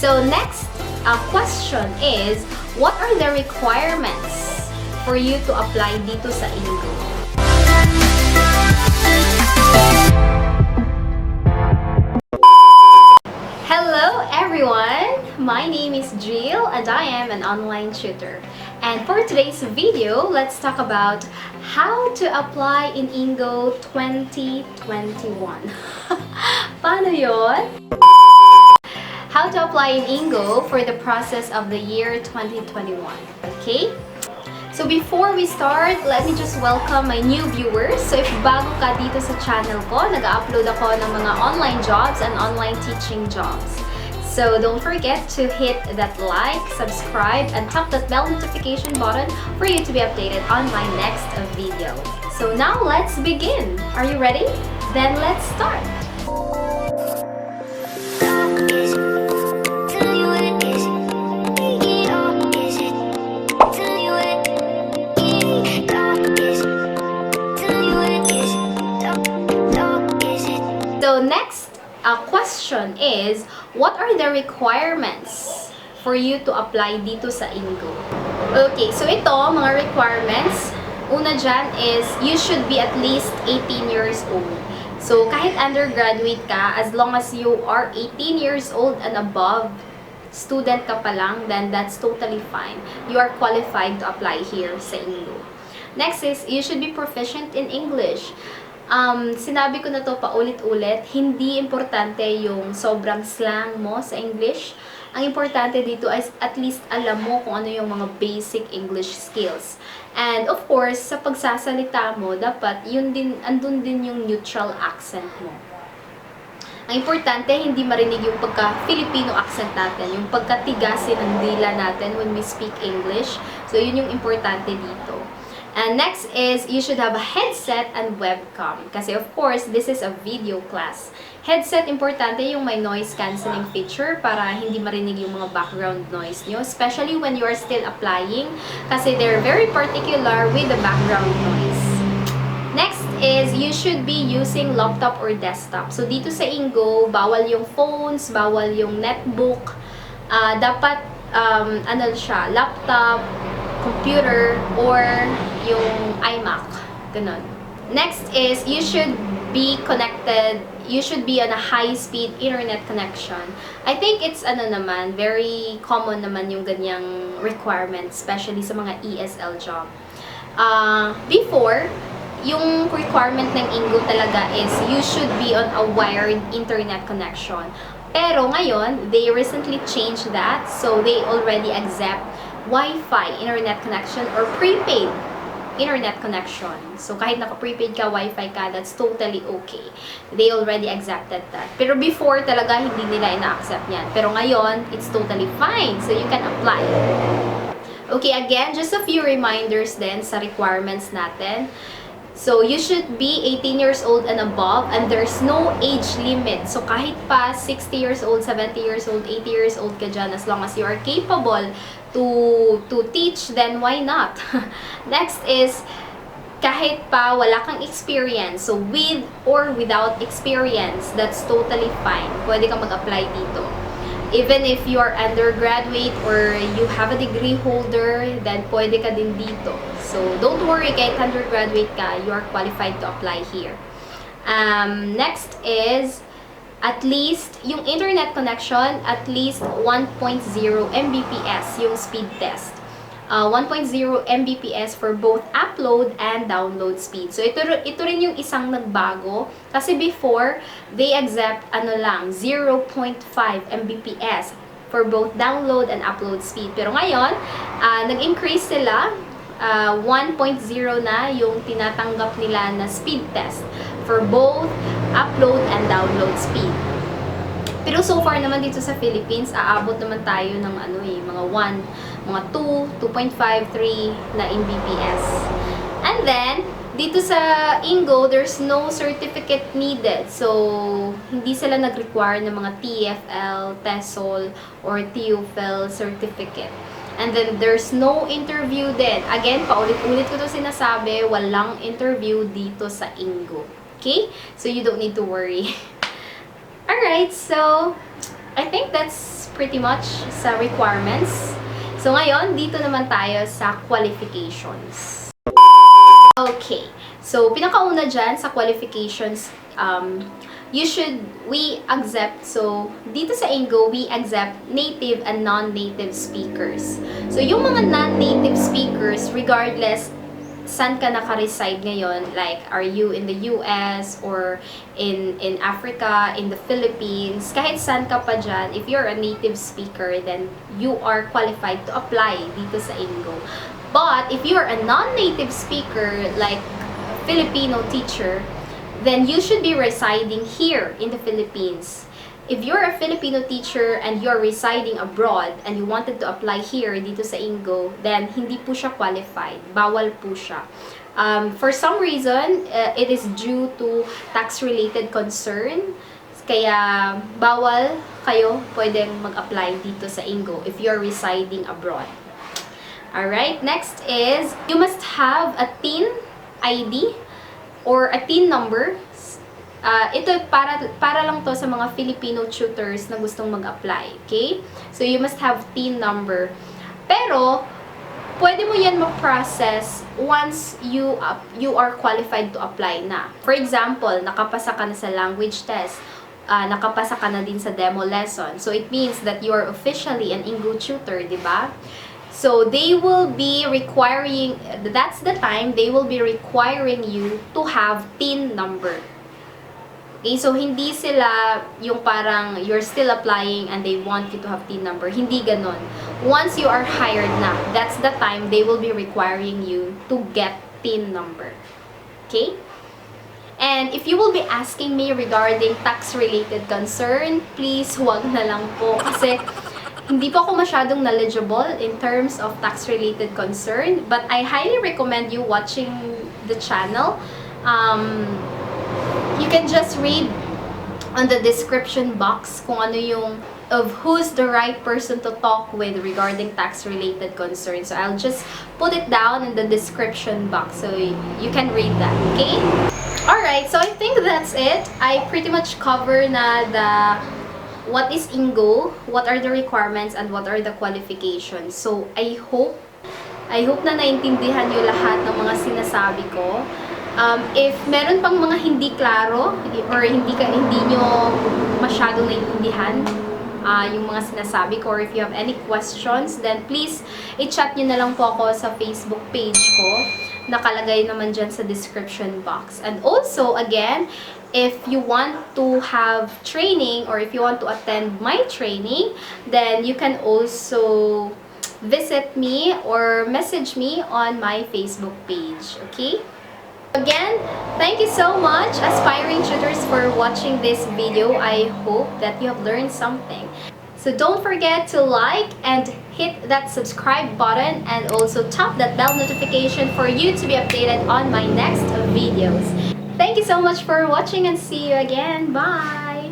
So next question is, what are the requirements for you to apply dito sa Engoo? Hello everyone! My name is Jill and I am an online tutor. And for today's video, let's talk about how to apply in Engoo 2021. Paano yun? How to apply in Engoo for the process of the year 2021. Okay? So before we start, let me just welcome my new viewers. So if bago ka dito sa channel ko, nag-upload ako ng mga online jobs and online teaching jobs. So don't forget to hit that like, subscribe, and tap that bell notification button for you to be updated on my next video. So now let's begin. Are you ready? Then let's start. So next question is, what are the requirements for you to apply dito sa Engoo? Okay, so ito, mga requirements, una dyan is, you should be at least 18 years old. So kahit undergraduate ka, as long as you are 18 years old and above, student ka pa lang, then that's totally fine. You are qualified to apply here sa Engoo. Next is, you should be proficient in English. Sinabi ko na to paulit-ulit, hindi importante yung sobrang slang mo sa English. Ang importante dito is at least alam mo kung ano yung mga basic English skills. And of course, sa pagsasalita mo, dapat andun din yung neutral accent mo. Ang importante, hindi marinig yung pagka-Filipino accent natin, yung pagkatigasin ng dila natin when we speak English. So, yun yung importante dito. And next is, you should have a headset and webcam. Kasi of course, this is a video class. Headset, importante yung may noise cancelling feature para hindi marinig yung mga background noise nyo. Especially when you are still applying. Kasi they're very particular with the background noise. Next is, you should be using laptop or desktop. So dito sa Engoo, bawal yung phones, bawal yung netbook. Dapat, laptop, computer, or yung iMac. Ganon. Next is, you should be connected, you should be on a high-speed internet connection. I think it's very common naman yung ganyang requirements, especially sa mga ESL job. Before, yung requirement ng Engoo talaga is, you should be on a wired internet connection. Pero ngayon, they recently changed that, so they already accept Wi-Fi internet connection or prepaid internet connection. So, kahit naka-prepaid ka, Wi-Fi ka, that's totally okay. They already accepted that. Pero before, talaga hindi nila ina-accept yan. Pero ngayon, it's totally fine. So, you can apply. Okay, again, just a few reminders then sa requirements natin. So, you should be 18 years old and above, and there's no age limit. So, kahit pa 60 years old, 70 years old, 80 years old ka dyan, as long as you are capable to teach, then why not? Next is, kahit pa wala kang experience, so with or without experience, that's totally fine. Pwede kang mag-apply dito. Even if you are undergraduate or you have a degree holder, then pwede ka din dito. So, don't worry, kahit undergraduate ka, you are qualified to apply here. Next is, at least, yung internet connection, at least 1.0 Mbps yung speed test. 1.0 Mbps for both upload and download speed. So, ito rin yung isang nagbago. Kasi before, they accept 0.5 Mbps for both download and upload speed. Pero ngayon, nag-increase sila. 1.0 na yung tinatanggap nila na speed test for both upload and download speed. Pero so far naman dito sa Philippines, aabot naman tayo ng mga 1, mga 2, 2.5, 3 na Mbps. And then, dito sa Engoo, there's no certificate needed. So, hindi sila nag-require ng mga TFL, TESOL, or TUFL certificate. And then, there's no interview din. Again, paulit-ulit ko to sinasabi, walang interview dito sa Engoo. Okay? So, you don't need to worry. Alright, so, I think that's pretty much sa requirements. So ngayon, dito naman tayo sa qualifications. Okay. So, pinakauna dyan sa qualifications, we accept, so, dito sa Engoo, we accept native and non-native speakers. So, yung mga non-native speakers, regardless saan ka naka-reside ngayon, like, are you in the US or in Africa, in the Philippines, kahit saan ka pa dyan, if you're a native speaker, then you are qualified to apply dito sa Engoo. But, if you're a non-native speaker, like Filipino teacher, then you should be residing here in the Philippines. If you're a Filipino teacher and you're residing abroad and you wanted to apply here dito sa Engoo, then hindi po siya qualified. Bawal po siya. For some reason, it is due to tax-related concern. Kaya bawal kayo pwedeng mag-apply dito sa Engoo if you're residing abroad. Alright, next is, you must have a TIN ID or a TIN number. Ito para lang to sa mga Filipino tutors na gustong mag-apply, okay? So you must have TIN number. Pero pwede mo yan ma-process once you are qualified to apply na. For example, nakapasa ka na sa language test, nakapasa ka na din sa demo lesson. So it means that you are officially an Engoo tutor, di ba? So they will be requiring, that's the time they will be requiring you to have TIN number. Okay, so hindi sila yung parang you're still applying and they want you to have TIN number. Hindi ganon. Once you are hired na, that's the time they will be requiring you to get TIN number. Okay? And if you will be asking me regarding tax-related concern, please huwag na lang po kasi hindi po ako masyadong knowledgeable in terms of tax-related concern, but I highly recommend you watching the channel. You can just read on the description box kung ano yung of who's the right person to talk with regarding tax-related concerns. So I'll just put it down in the description box so you can read that, okay? Alright, so I think that's it. I pretty much cover na what is Engoo, what are the requirements, and what are the qualifications. So I hope na naintindihan nyo lahat ng mga sinasabi ko. If meron pang mga hindi klaro or hindi nyo masyadong naiintindihan yung mga sinasabi ko, or if you have any questions, then please i-chat nyo na lang po ako sa Facebook page ko. Nakalagay naman dyan sa description box. And also, again, if you want to have training or if you want to attend my training, then you can also visit me or message me on my Facebook page, okay? Again, thank you so much, aspiring tutors, for watching this video. I hope that you have learned something. So don't forget to like and hit that subscribe button and also tap that bell notification for you to be updated on my next videos. Thank you so much for watching and see you again. Bye!